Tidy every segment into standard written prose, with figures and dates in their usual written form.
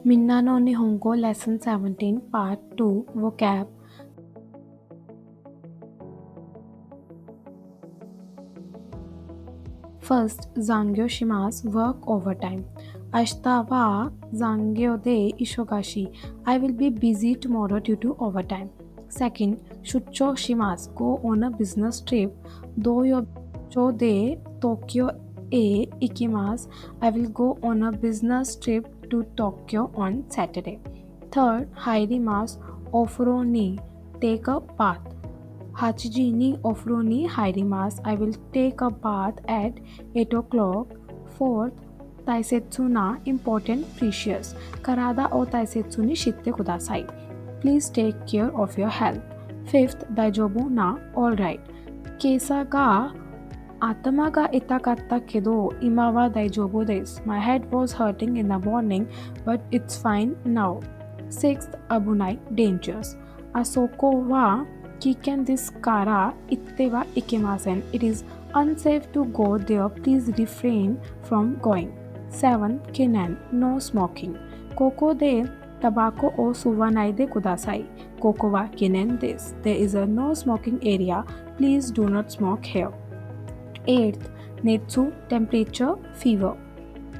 Minna no Nihongo Lesson 17 Part 2 Vocab. First, Zangyo shimasu work overtime. Ashita wa zangyo de ishogashi. I will be busy tomorrow due to overtime. Second, Shucho shimasu go on a business trip. Doyo de Tokyo e ikimasu. I will go on a business trip to Tokyo on Saturday. Third, Hairimasu ofuro ni take a bath. Hachiji ni ofuro ni hairimasu. I will take a bath at 8 o'clock. Fourth, Taisetsu na important precious. Karada o taisetsu ni shitte kudasai. Please take care of your health. Fifth, Daijobu na alright. Kesa ga atama ga itakatta kedo ima wa daijobu desu. My head was hurting in the morning, but it's fine now. Sixth, Abunai dangerous. Asoko wa kiken desu kara itte wa ikemasen. It is unsafe to go there. Please refrain from going. 7. Kinen no smoking. Koko de tobacco o suwanai de kudasai. Koko wa kinen desu. There is a no smoking area. Please do not smoke here. 8th, Netsu temperature fever.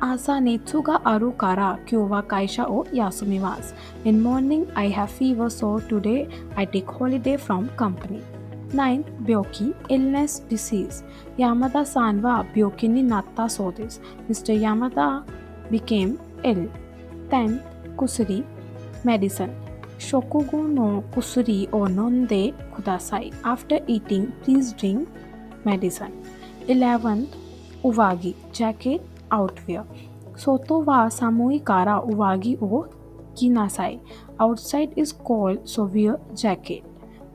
Asa netsu ga aru kara kyou wa kaisha o yasumimasu. In morning I have fever, so today I take holiday from company. 9th, Byoki illness disease. Yamada-san wa byoki ni natta so desu. Mr. Yamada became ill. 10th, Kusuri medicine. Shokugo no kusuri o nonde kudasai. After eating, please drink medicine. 11th, Uwagi jacket outwear. Soto wa samui kara uwagi o kinasai. Outside is cold, so wear jacket.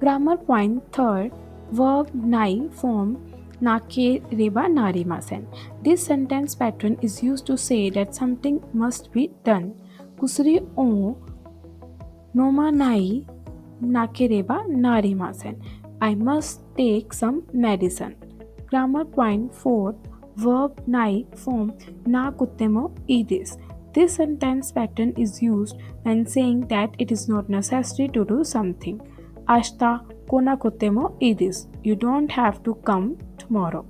Grammar point 3rd, verb nai form nake reba narimasen. This sentence pattern is used to say that something must be done. Kusuri o noma nai nakereba narimasen. I must take some medicine. Grammar point 4th, verb nai form na kutemo idis. This sentence pattern is used when saying that it is not necessary to do something. Ashita kona kutemo idis. You don't have to come tomorrow.